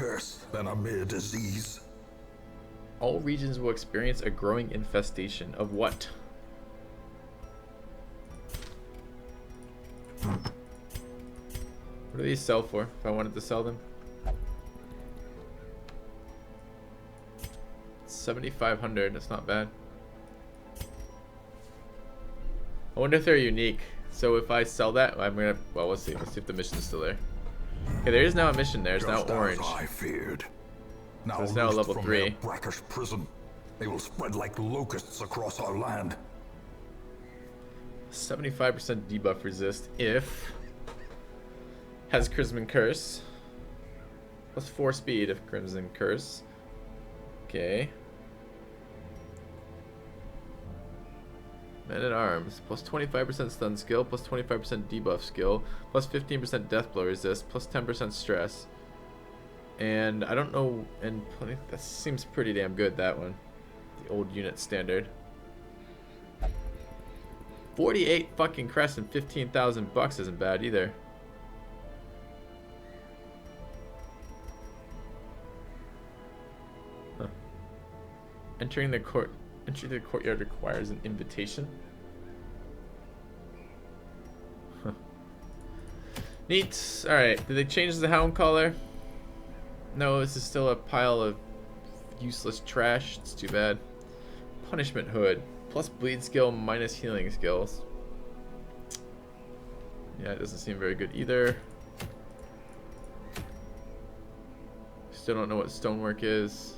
curse than a mere disease. All regions will experience a growing infestation of what? What do these sell for if I wanted to sell them? 7,500, that's not bad. I wonder if they're unique. So if I sell that, I'm gonna, well, let's see if the mission is still there. Okay, there is now a mission there. It's now orange. As I feared. Now So it's now level 3. Brackish prison. They will spread like locusts across our land. 75% debuff resist if has Crimson Curse. Plus 4 speed of Crimson Curse. Okay. Man at Arms. Plus 25% stun skill. Plus 25% debuff skill. Plus 15% death blow resist. Plus 10% stress. And I don't know. And that seems pretty damn good, that one. The old unit standard. 48 fucking crests and 15,000 bucks isn't bad either. Huh. Entry the courtyard requires an invitation. Huh. Neat. Alright, did they change the hound collar? No, this is still a pile of useless trash. It's too bad. Punishment hood. Plus bleed skill, minus healing skills. Yeah, it doesn't seem very good either. Still don't know what stonework is.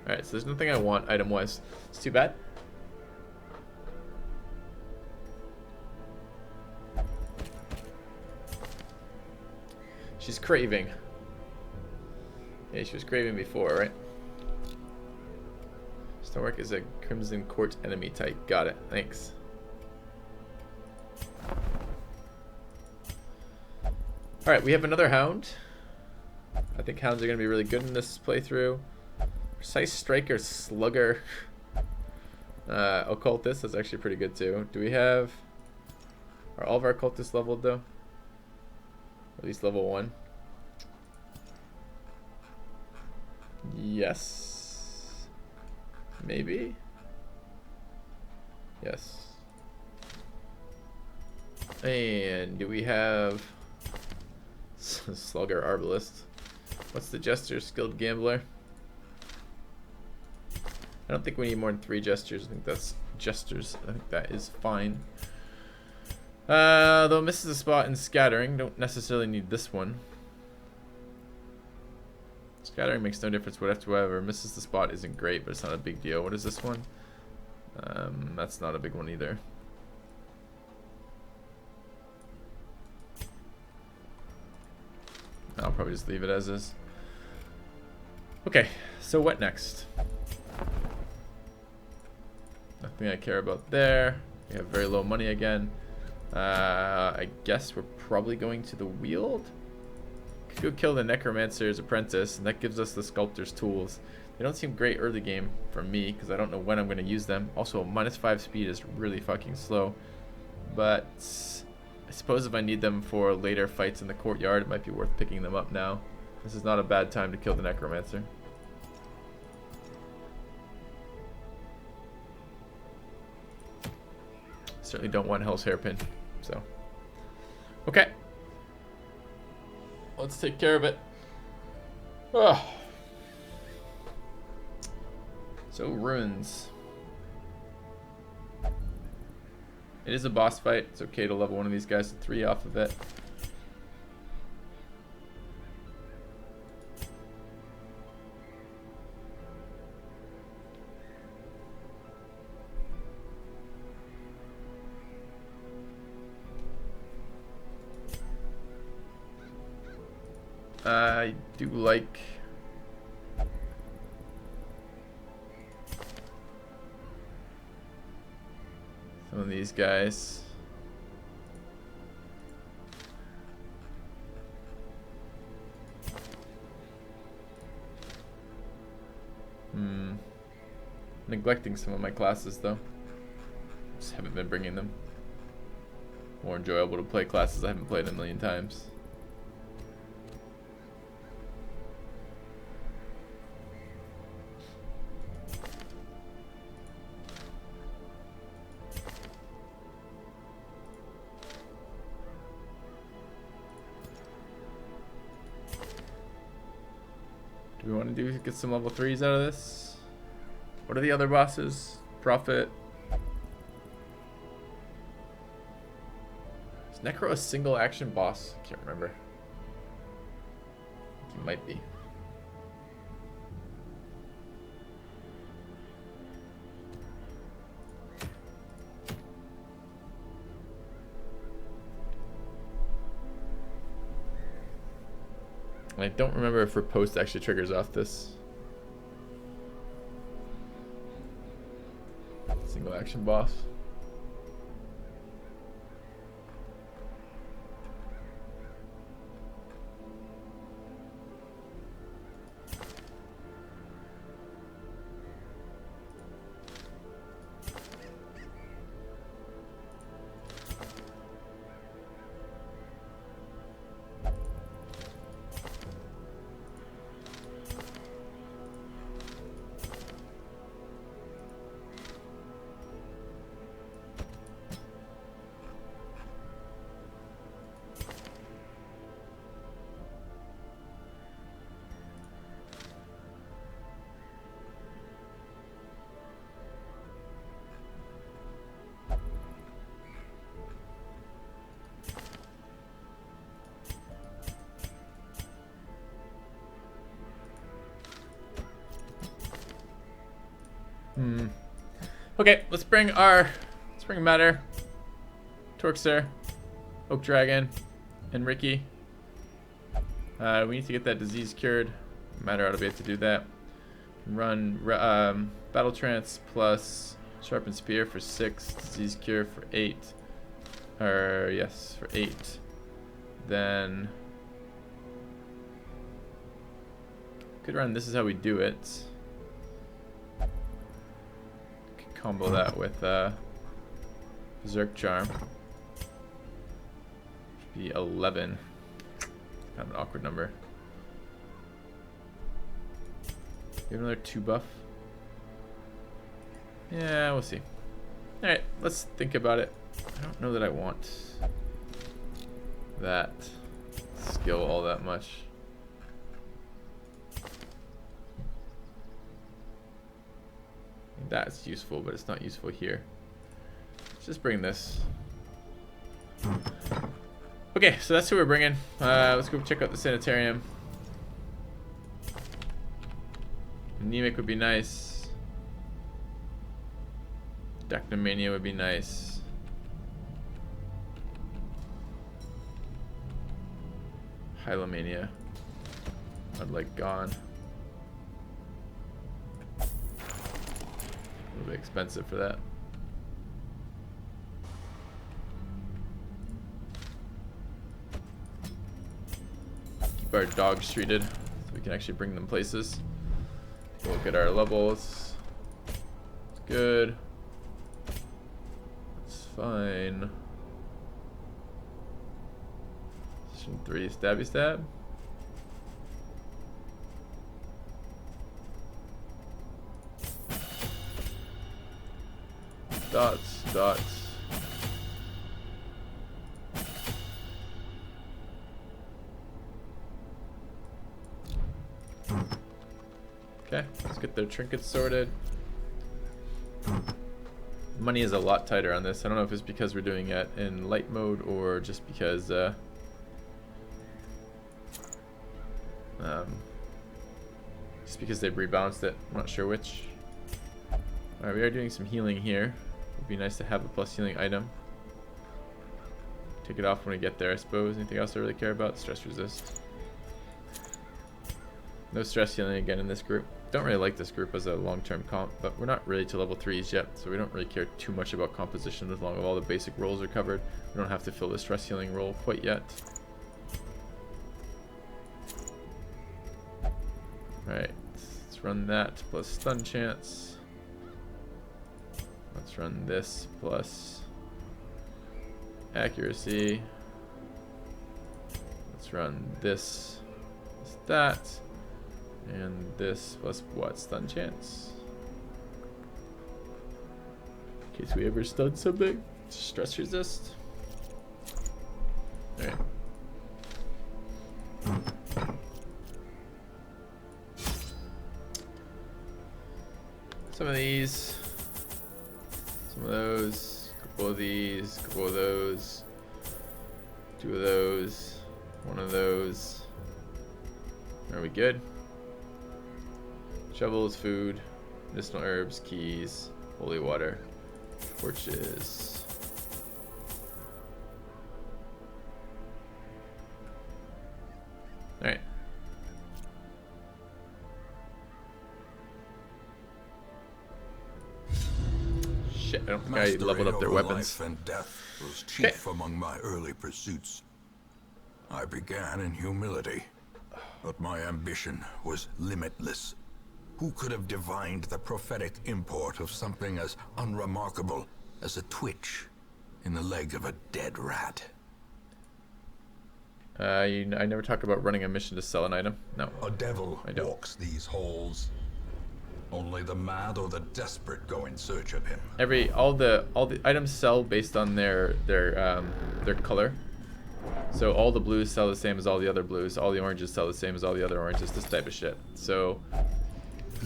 Alright, so there's nothing I want item-wise. It's too bad. She's craving. Yeah, she was craving before, right? Stonework is a Crimson Court enemy type. Got it. Thanks. Alright, we have another hound. I think hounds are going to be really good in this playthrough. Precise Striker, Slugger. Occultist, that's actually pretty good too. Do we have... Are all of our occultists leveled though? At least level 1. Yes. Maybe? Yes. And do we have... Slugger Arbalist. What's the Jester? Skilled Gambler? I don't think we need more than 3 Jesters. I think that's Jesters. I think that is fine. Though misses a spot in Scattering. Don't necessarily need this one. Scattering makes no difference whatsoever. Misses the spot isn't great, but it's not a big deal. What is this one? That's not a big one either. I'll probably just leave it as is. Okay, so what next? Nothing I care about there. We have very low money again. I guess we're probably going to the Weald. Could go kill the Necromancer's apprentice, and that gives us the Sculptor's tools. They don't seem great early game for me, because I don't know when I'm going to use them. Also, minus 5 speed is really fucking slow. But I suppose if I need them for later fights in the courtyard, it might be worth picking them up now. This is not a bad time to kill the Necromancer. Certainly don't want Hell's Hairpin, so. Okay. Let's take care of it. Oh. So, ruins. It is a boss fight. It's okay to level one of these guys to 3 off of it. I do like some of these guys. Neglecting some of my classes though. Just haven't been bringing them. More enjoyable to play classes I haven't played a million times. Do we want to get some level 3s out of this? What are the other bosses? Prophet. Is Necro a single action boss? I can't remember. I think he might be. I don't remember if Riposte actually triggers off this. Single action boss. Okay, let's bring Matter, Torxer, Oak Dragon, and Ricky. We need to get that disease cured. Matter ought to be able to do that. Run Battle Trance plus Sharpened Spear for 6, disease cure for 8. Or yes, for 8. Then could run This Is How We Do It. Combo that with Berserk Charm. Should be 11. Kind of an awkward number. You have another 2 buff? Yeah, we'll see. Alright, let's think about it. I don't know that I want that skill all that much. That's useful, but it's not useful here. Let's just bring this. Okay, so that's who we're bringing. Let's go check out the sanitarium. Anemic would be nice. Dacnomania would be nice. Hylomania. I'd like gone. A little bit expensive for that. Keep our dogs treated so we can actually bring them places. Look at our levels. It's good. It's fine. Position 3, stabby stab. Dots, dots. Okay, let's get their trinkets sorted. Money is a lot tighter on this. I don't know if it's because we're doing it in light mode or just because they've rebalanced it. I'm not sure which. Alright, we are doing some healing here. It'd be nice to have a plus healing item. Take it off when we get there, I suppose. Anything else I really care about? Stress resist. No stress healing again in this group. Don't really like this group as a long-term comp, but we're not really to level 3s yet, so we don't really care too much about composition as long as all the basic roles are covered. We don't have to fill the stress healing role quite yet. Alright, let's run that plus stun chance. Let's run this plus accuracy. Let's run this plus that. And this plus what? Stun chance. In case we ever stun something. Stress resist. Alright. Some of these. Some of those. A couple of these. A couple of those. 2 of those. 1 of those. Are we good? Shovels, food, medicinal herbs, keys, holy water, torches. Alright. Shit, I don't think I leveled up their weapons. Life and death was chief among my early pursuits. I began in humility, but my ambition was limitless. Who could have divined the prophetic import of something as unremarkable as a twitch in the leg of a dead rat? I never talk about running a mission to sell an item. No. A devil I don't. walks these halls. Only the mad or the desperate go in search of him. All the items sell based on their color. So all the blues sell the same as all the other blues. All the oranges sell the same as all the other oranges. This type of shit. So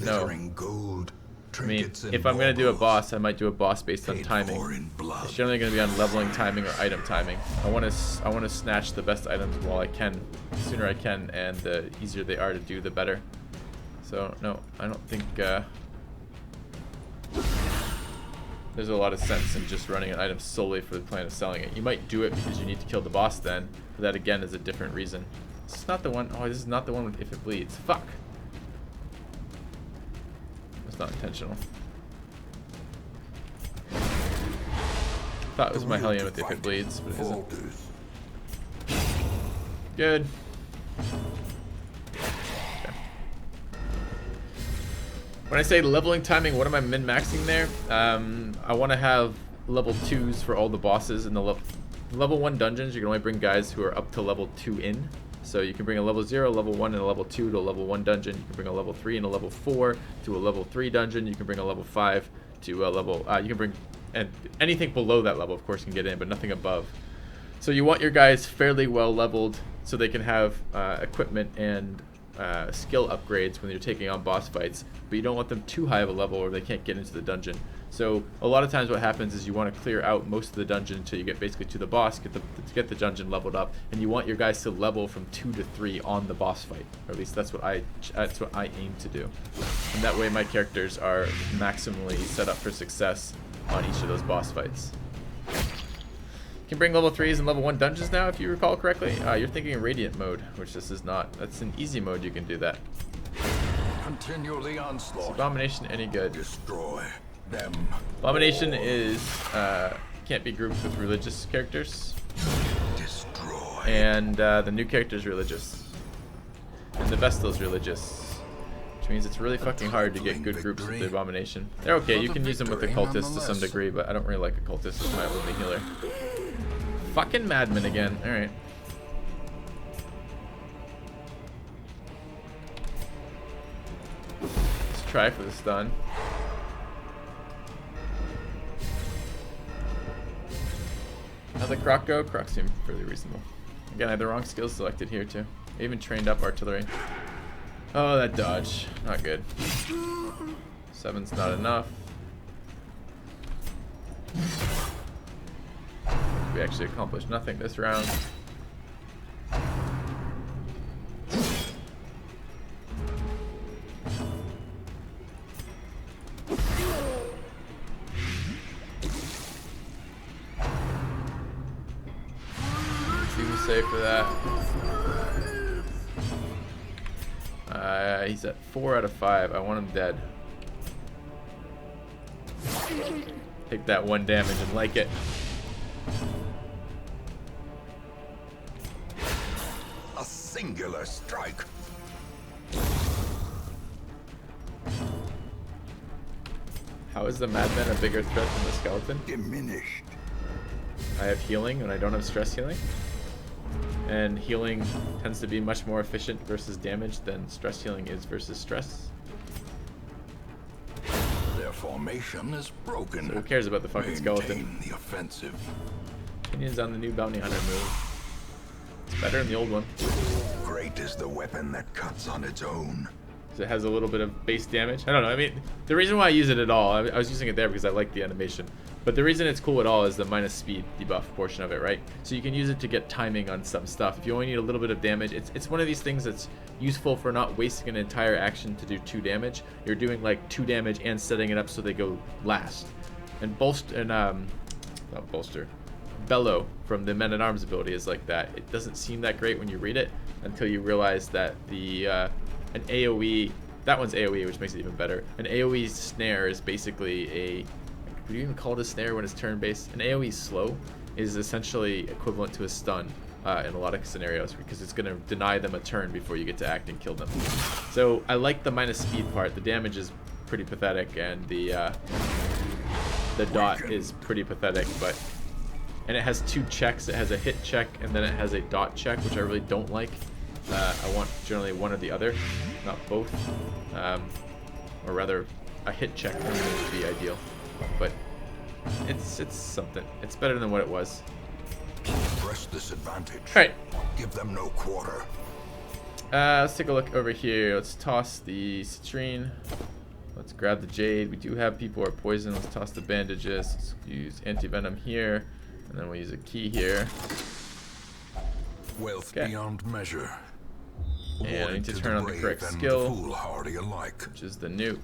no. Gold, I mean, if I'm gonna do a boss, I might do a boss based on timing. It's generally gonna be on leveling timing or item timing. I want to snatch the best items while I can, the sooner I can, and the easier they are to do, the better. So no, I don't think there's a lot of sense in just running an item solely for the plan of selling it. You might do it because you need to kill the boss then, but that again is a different reason. This is not the one. Oh, this is not the one with if it bleeds. Fuck. It's not intentional. Thought it was my Hellion with if it bleeds, but it isn't. Good. Okay. When I say leveling timing, what am I min-maxing there? I want to have level 2s for all the bosses in the level 1 dungeons. You can only bring guys who are up to level 2 in. So you can bring a level 0, level 1, and a level 2 to a level 1 dungeon. You can bring a level 3 and a level 4 to a level 3 dungeon. You can bring a level 5 to a level... you can bring... And anything below that level, of course, can get in, but nothing above. So you want your guys fairly well leveled so they can have equipment and skill upgrades when you're taking on boss fights. But you don't want them too high of a level or they can't get into the dungeon. So a lot of times what happens is you want to clear out most of the dungeon until you get basically to the boss, get the dungeon leveled up, and you want your guys to level from 2 to 3 on the boss fight. Or at least that's what I aim to do. And that way my characters are maximally set up for success on each of those boss fights. You can bring level 3s and level 1 dungeons now, if you recall correctly. You're thinking in Radiant mode, which this is not. That's in easy mode you can do that. Continue the onslaught. Is Abomination any good? Destroy them. Abomination is can't be grouped with religious characters. Destroy. And the new character is religious. And the Vestal's religious. Which means it's really fucking hard to get good groups with the Abomination. They're okay, you can use them with the cultists to some degree, but I don't really like a cultist as my only healer. Fucking Madman again. Alright. Let's try for the stun. How'd the Croc go? Croc seemed fairly reasonable. Again, I had the wrong skills selected here too. I even trained up artillery. Oh, that dodge. Not good. 7's not enough. We actually accomplished nothing this round. Even save for that. He's at 4 out of 5. I want him dead. Take that 1 damage and like it. A singular strike. How is the Madman a bigger threat than the skeleton? Diminished. I have healing and I don't have stress healing. And healing tends to be much more efficient versus damage than stress healing is versus stress. Their formation is broken. So who cares about the fucking skeleton? Maintain the offensive. Opinions on the new bounty hunter move. It's better than the old one. Great is the weapon that cuts on its own. because it has a little bit of base damage. I don't know. I mean, the reason why I use it at all, I was using it there because I like the animation. But the reason it's cool at all is the minus speed debuff portion of it, right? So you can use it to get timing on some stuff. If you only need a little bit of damage, it's one of these things that's useful for not wasting an entire action to do 2 damage. You're doing like 2 damage and setting it up so they go last. And Bellow from the Men at Arms ability is like that. It doesn't seem that great when you read it until you realize that the an AoE, that one's AoE, which makes it even better. An AoE snare is basically a, would you even call it a snare when it's turn-based? An AoE slow is essentially equivalent to a stun in a lot of scenarios, because it's going to deny them a turn before you get to act and kill them. So I like the minus speed part. The damage is pretty pathetic, and the dot is pretty pathetic, but and it has 2 checks. It has a hit check and then it has a dot check, which I really don't like. I want generally one or the other, not both, or rather a hit check would be ideal. But it's something. It's better than what it was. Press this advantage. All right. Give them no quarter. Let's take a look over here. Let's toss the citrine. Let's grab the jade. We do have people who are poisoned. Let's toss the bandages. Let's use anti-venom here. And then we'll use a key here. Wealth beyond measure. And I need to turn on the correct skill, which is the nuke.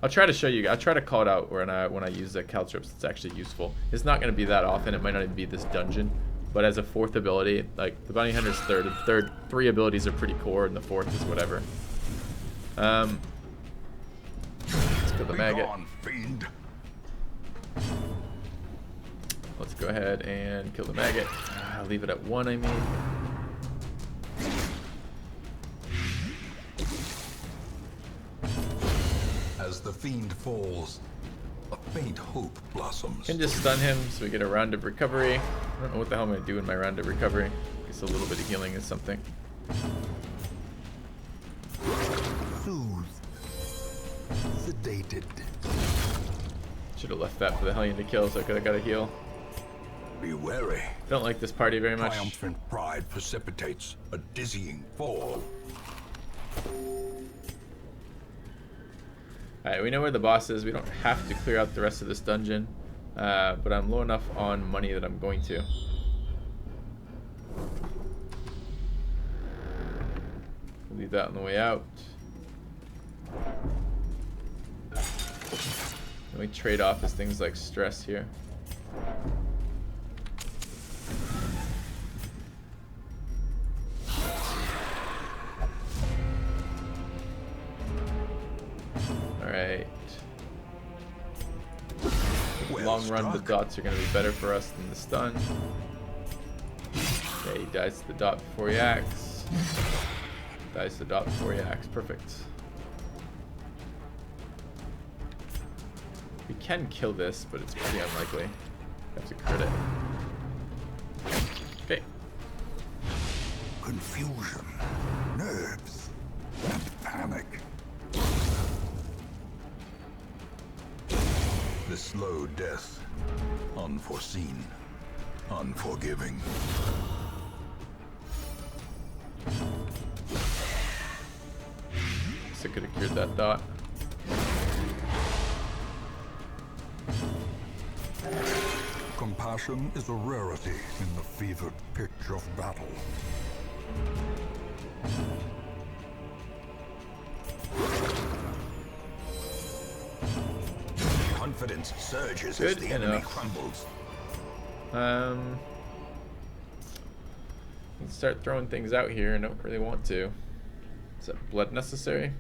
I'll try to show you. I'll try to call it out when I use the caltrops. It's actually useful. It's not going to be that often. It might not even be this dungeon. But as a 4th ability, like the bounty hunter's 3rd, 3 abilities are pretty core, and the 4th is whatever. Let's kill the maggot. Let's go ahead and kill the maggot. I'll leave it at 1, I mean. As the fiend falls, a faint hope blossoms. Can just stun him so we get a round of recovery. I don't know what the hell I'm gonna do in my round of recovery. Guess a little bit of healing is something. Soothed. Sedated. Should have left that for the Hellion to kill, so I could have got a heal. Be wary. Don't like this party very much. Triumphant pride precipitates a dizzying fall. Alright, we know where the boss is. We don't have to clear out the rest of this dungeon. But I'm low enough on money that I'm going to. Leave that on the way out. And we trade off as things like stress here. Alright. Long run, the dots are going to be better for us than the stun. Okay, he dies to the dot before he acts. Dies to the dot before he acts. Perfect. We can kill this, but it's pretty unlikely. We have to crit it. Okay. Confusion, nerves, and panic. The slow death, unforeseen, unforgiving. So I could have cured that dot. Compassion is a rarity in the fevered pitch of battle. Confidence surges as the enemy crumbles. Let's start throwing things out here. I don't really want to. Is that blood necessary?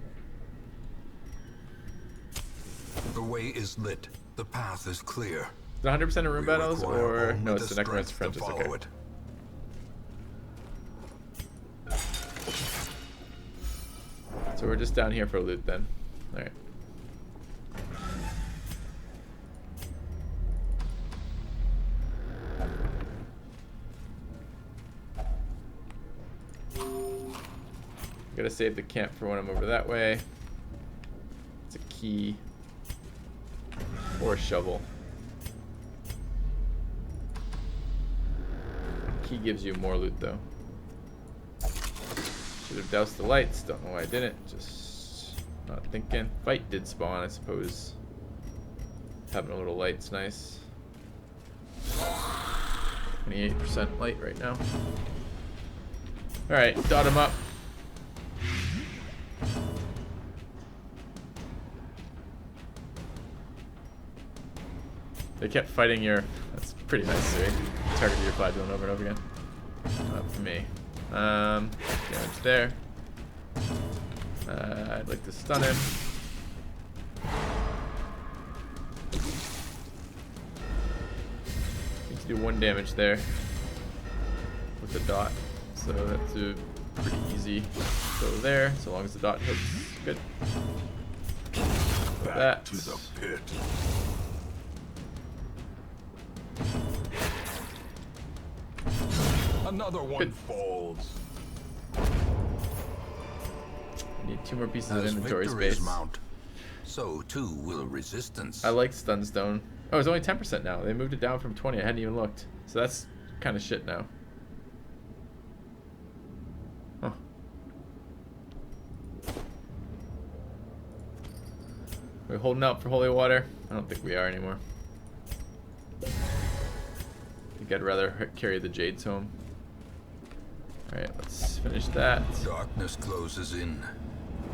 The way is lit. The path is clear. Is it 100% of room battles, or no? It's the Necromancer Apprentice. Okay. So we're just down here for loot then. All right. Gotta save the camp for when I'm over that way. It's a key or a shovel. Key gives you more loot though. Should have doused the lights. Don't know why I didn't. Just not thinking. Fight did spawn, I suppose. Having a little light's nice. 28% light right now. Alright, dot him up. They kept fighting your... That's pretty nice, Siri. Target your flag doing over and over again. Not for me. Damage there. I'd like to stun him. Need to do 1 damage there with the dot, so that's a pretty easy go there, so long as the dot hits. Good. Back to the pit. Another one falls. Need 2 more pieces of inventory space. Mount, so too will resistance. I like Stunstone. Oh, it's only 10% now. They moved it down from 20. I hadn't even looked. So that's kind of shit now. Huh. Are we holding out for holy water? I don't think we are anymore. I think I'd rather carry the Jades home. Alright, let's finish that. Darkness closes in.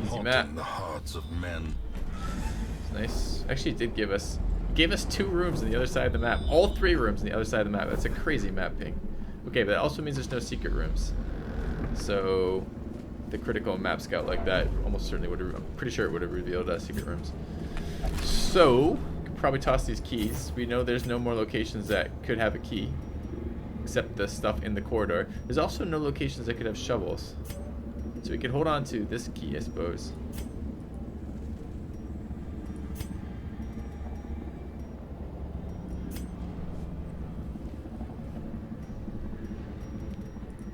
Easy map. The hearts of men. It's nice. Actually, it did give us... It gave us 2 rooms on the other side of the map. All 3 rooms on the other side of the map. That's a crazy map ping. Okay, but that also means there's no secret rooms. So, the critical map scout like that almost certainly would have... I'm pretty sure it would have revealed secret rooms. So, we could probably toss these keys. We know there's no more locations that could have a key. Except the stuff in the corridor. There's also no locations that could have shovels. So we could hold on to this key, I suppose.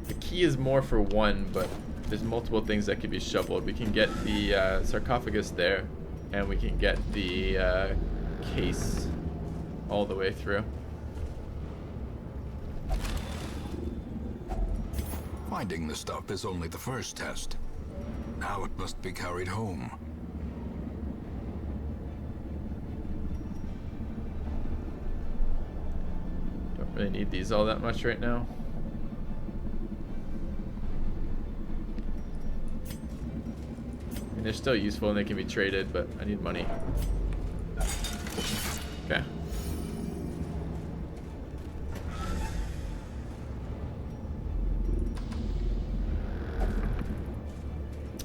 The key is more for 1, but there's multiple things that could be shoveled. We can get the sarcophagus there, and we can get the case all the way through. Finding the stuff is only the first test. Now it must be carried home. Don't really need these all that much right now. I mean, they're still useful and they can be traded, but I need money. Okay.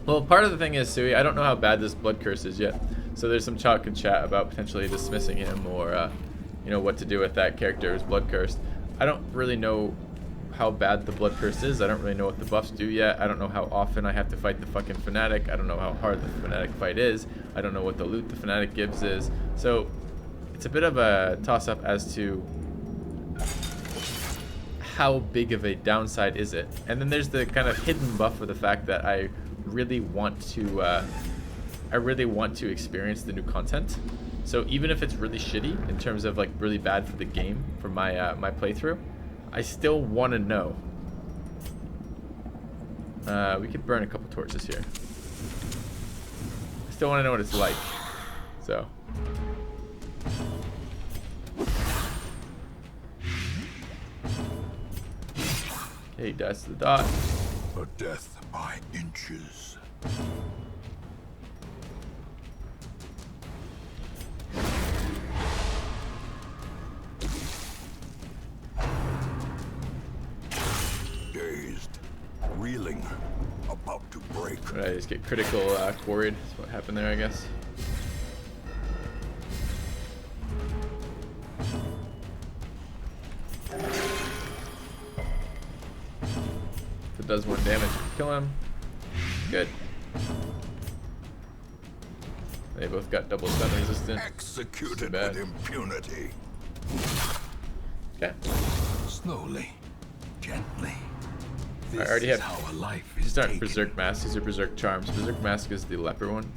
Well, part of the thing is, Sui, I don't know how bad this blood curse is yet. So there's some talk and chat about potentially dismissing him or, you know, what to do with that character who's blood cursed. I don't really know how bad the blood curse is. I don't really know what the buffs do yet. I don't know how often I have to fight the fucking fanatic. I don't know how hard the fanatic fight is. I don't know what the loot the fanatic gives is. So it's a bit of a toss-up as to how big of a downside is it. And then there's the kind of hidden buff for the fact that I really want to experience the new content. So even if it's really shitty in terms of like really bad for the game for my my playthrough, I still want to know. We could burn a couple torches here. I still want to know what it's like. So okay, that's the dot. A death by inches. Dazed, reeling, about to break. Right, I just get critical quarried. That's what happened there, I guess. If it does 1 damage, kill him. Good. They both got double stun resistant. Executed with impunity. Okay. Slowly, gently. I already have. How a life These is aren't taken. Berserk Masks, these are Berserk Charms. Berserk Mask is the leper one.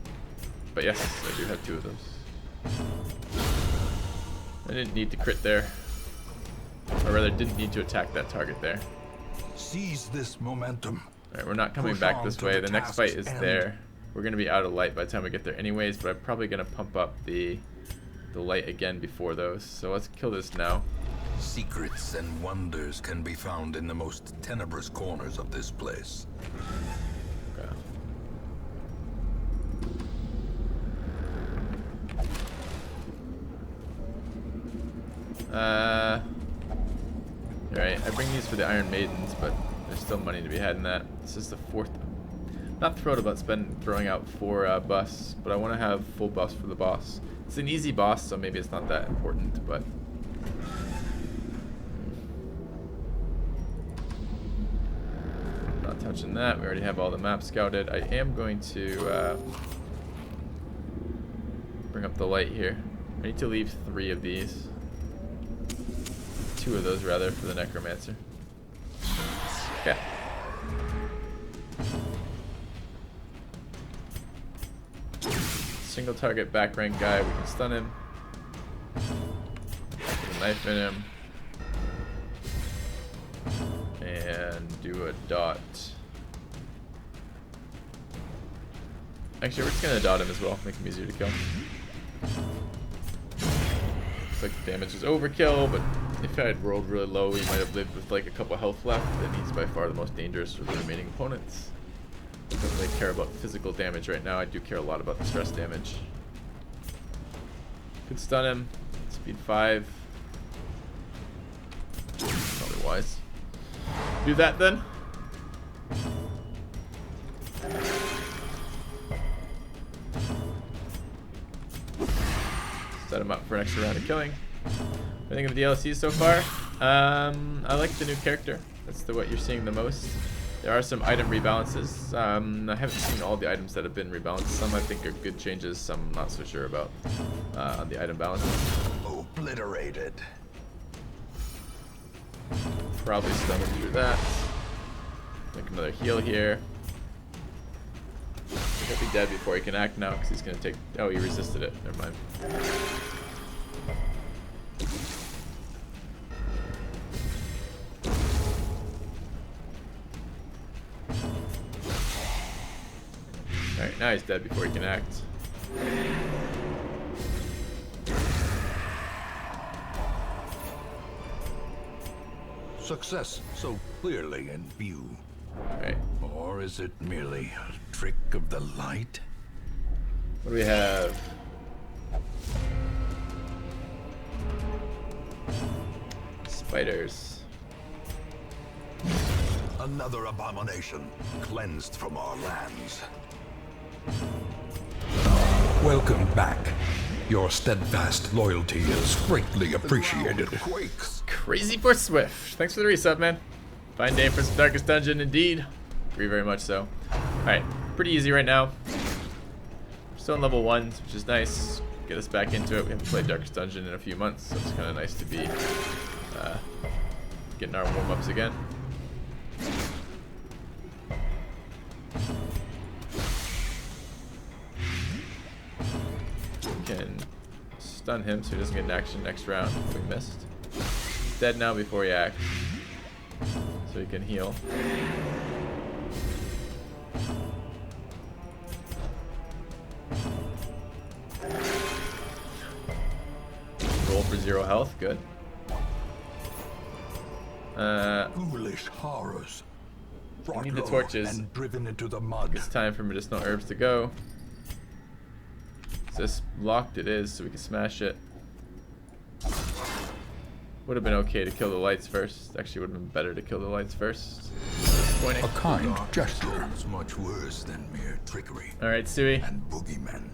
But yes, I do have 2 of those. I didn't need to crit there. Or rather, didn't need to attack that target there. Seize this momentum Alright, we're not coming back this way. The next fight is there. We're going to be out of light by the time we get there anyways, but I'm probably going to pump up the light again before those. So let's kill this now. Secrets and wonders can be found in the most tenebrous corners of this place. Okay. Alright, I bring these for the Iron Maidens, but there's still money to be had in that. This is the fourth. Not thrilled about throwing out 4 buffs, but I want to have full buffs for the boss. It's an easy boss, so maybe it's not that important, but not touching that. We already have all the maps scouted. I am going to bring up the light here. I need to leave 3 of these. 2 of those rather for the Necromancer. Okay. Single target back rank guy, we can stun him. Put a knife in him. And do a dot. Actually, we're just gonna dot him as well, make him easier to kill. Looks like the damage is overkill, but if I had rolled really low, we might have lived with like a couple health left, and he's by far the most dangerous for the remaining opponents. I don't really care about physical damage right now. I do care a lot about the stress damage. Could stun him. Speed 5. Probably wise. Do that then. Set him up for an extra round of killing. What do you think of the DLC so far? I like the new character. That's what you're seeing the most. There are some item rebalances. I haven't seen all the items that have been rebalanced. Some I think are good changes, some I'm not so sure about on the item balance. Obliterated. Probably stun him through that. Make another heal here. I think he'll be dead before he can act now because he's going to take... Oh, he resisted it. Never mind. Alright, now he's dead before he can act. Success so clearly in view. Right. Or is it merely a trick of the light? What do we have? Spiders. Another abomination cleansed from our lands. Welcome back. Your steadfast loyalty is greatly appreciated. Quakes. Crazy for Swift. Thanks for the resub, man. Fine day for some Darkest Dungeon, indeed. Agree very much so. Alright, pretty easy right now. We're still in level 1, which is nice. Get us back into it. We haven't played Darkest Dungeon in a few months, so it's kind of nice to be getting our warm-ups again. We can stun him so he doesn't get an action next round if we missed. He's dead now before he acts, so he can heal. Roll for 0 health, good. Foolish horrors. I need the torches. And driven into the mud. It's time for medicinal herbs to go. Is this locked? It is, so we can smash it. Would have been okay to kill the lights first. Actually, would have been better to kill the lights first. Disappointing. A kind gesture is much worse than mere trickery. Alright, Suey. And boogeymen.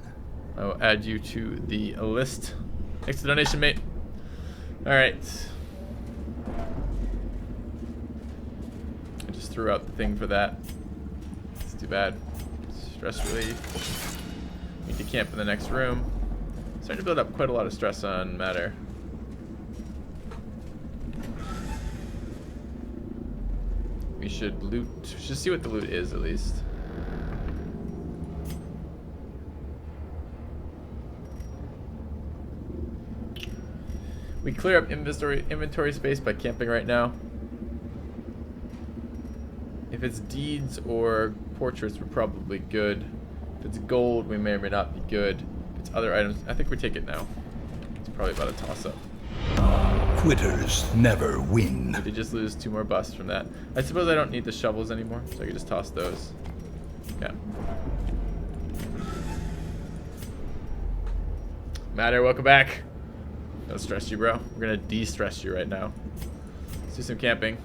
I will add you to the list. Thanks for the donation, mate. Alright. I just threw out the thing for that. It's too bad. Stress relief. Need to camp in the next room. Starting to build up quite a lot of stress on matter. We should loot. We should see what the loot is at least. We clear up inventory space by camping right now. If it's deeds or portraits, we're probably good. If it's gold, we may or may not be good. If it's other items, I think we take it now. It's probably about a toss-up. Quitters never win. We did just lose 2 more buffs from that. I suppose I don't need the shovels anymore, so I can just toss those. Okay. Matter, welcome back. Don't stress you, bro. We're gonna de-stress you right now. Let's do some camping.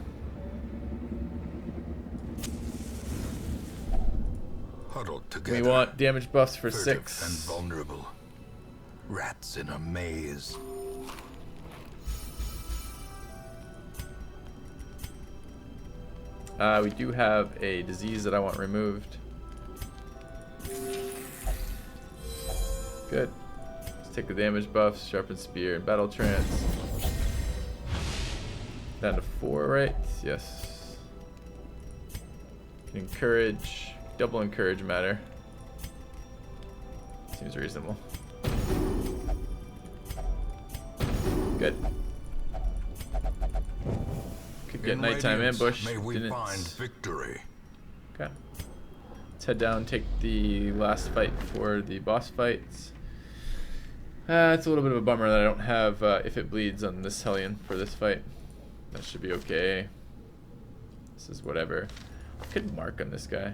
Huddled together. We want damage buffs for furtive 6. and vulnerable. Rats in a maze. We do have a disease that I want removed. Good. Let's take the damage buffs, sharpened spear, and battle trance. Down to 4, right? Yes. Encourage, double encourage matter. Seems reasonable. Good. Could get In nighttime radiance, ambush. May we Didn't. find victory. Okay. Let's head down and take the last fight for the boss fights. It's a little bit of a bummer that I don't have if it bleeds on this Hellion for this fight. That should be okay. This is whatever. I could mark on this guy.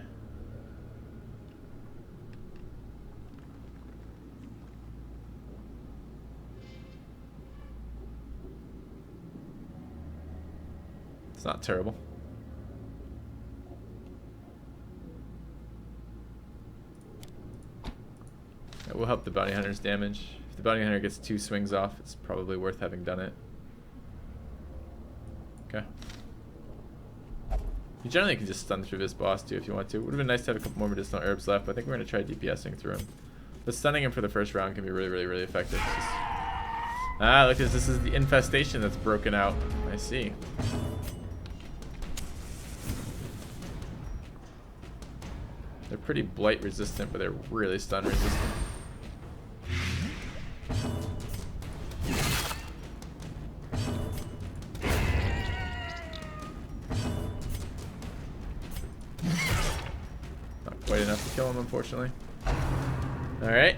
It's not terrible. It will help the bounty hunter's damage. If the bounty hunter gets 2 swings off, it's probably worth having done it. Okay. You generally can just stun through this boss too if you want to. It would have been nice to have a couple more medicinal herbs left, but I think we're going to try DPSing through him. But stunning him for the first round can be really, really, really effective. Ah, look, this is the infestation that's broken out. I see. They're pretty blight resistant, but they're really stun resistant. Not quite enough to kill him, unfortunately. Alright.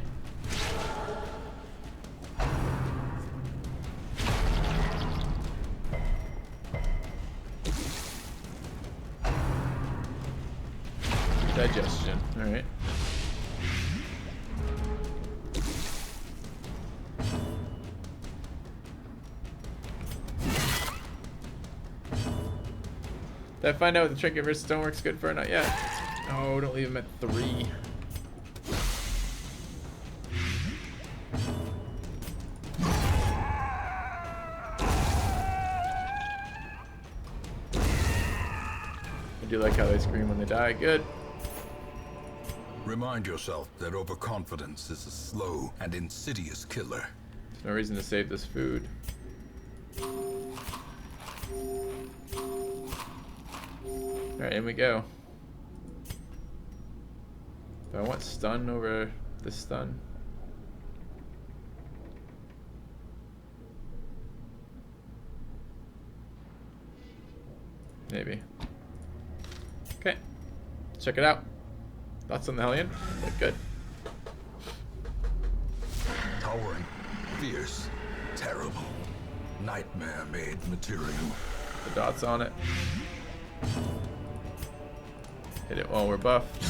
Digestion. Alright. Did I find out what the trinket versus stonework's good for? Not yet. Oh, don't leave him at 3. I do like how they scream when they die. Good. Remind yourself that overconfidence is a slow and insidious killer. No reason to save this food. Alright, in we go. Do I want stun over this stun? Maybe. Okay. Check it out. Thoughts on the Hellion? Look good. Towering, fierce, terrible. Nightmare-made material. The dots on it. Hit it while we're buffed.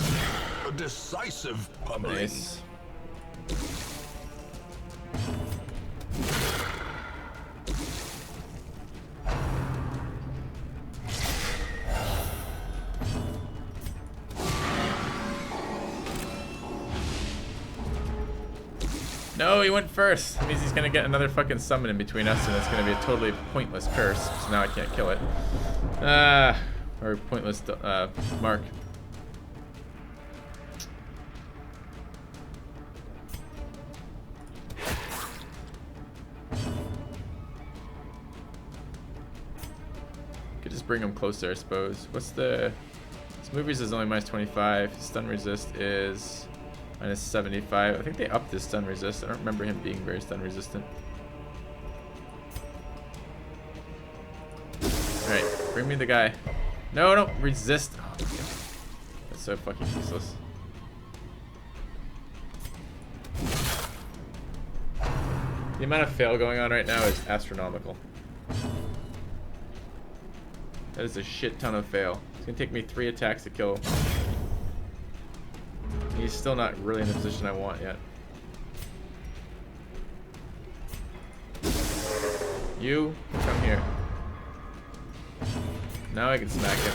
A decisive pummeling. Nice. No, he went first. That means he's gonna get another fucking summon in between us, and it's gonna be a totally pointless curse. So now I can't kill it. Or pointless mark. Could just bring him closer, I suppose. What's the... This movies is only minus 25. Stun resist is minus 75. I think they upped his stun resist. I don't remember him being very stun resistant. Alright, bring me the guy. No, no, resist. Oh, that's so fucking useless. The amount of fail going on right now is astronomical. That is a shit ton of fail. It's gonna take me 3 attacks to kill him. He's still not really in the position I want yet. You, come here. Now I can smack him.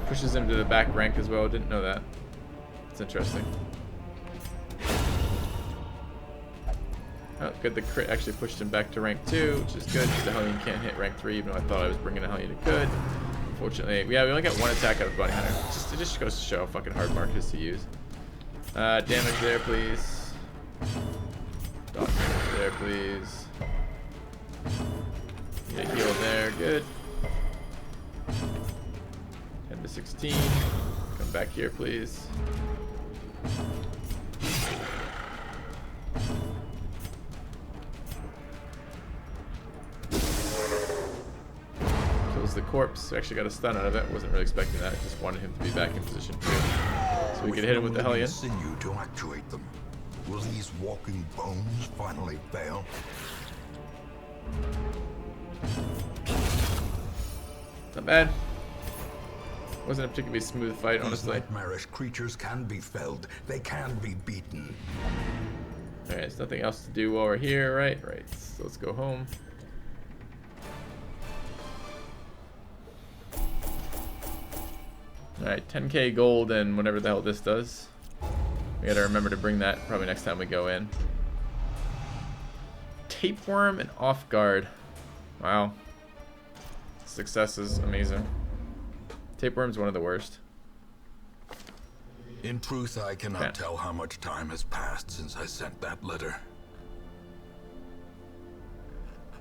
Pushes him to the back rank as well. Didn't know that. It's interesting. Oh, good. The crit actually pushed him back to rank 2, which is good. The Hellion can't hit rank 3, even though I thought I was bringing a Hellion it could. Unfortunately, yeah, we only got 1 attack out of Bounty Hunter. It just goes to show how fucking hard Mark is to use. Damage there, please. Dot damage there, please. Get healed there. Good. 10 to 16. Come back here, please. Kills the corpse. Actually got a stun out of it. Wasn't really expecting that. Just wanted him to be back in position 2. So we could hit him with the Hellion. Sinew to actuate them. Will these walking bones finally fail? Not bad. Wasn't a particularly smooth fight, honestly. These nightmarish creatures can be felled. They can be beaten. Alright, there's nothing else to do while we're here, right? Right. So let's go home. Alright, 10k gold and whatever the hell this does. We gotta remember to bring that probably next time we go in. Tapeworm and off guard. Wow. Success is amazing. Tapeworm's one of the worst. In truth, I cannot tell how much time has passed since I sent that letter.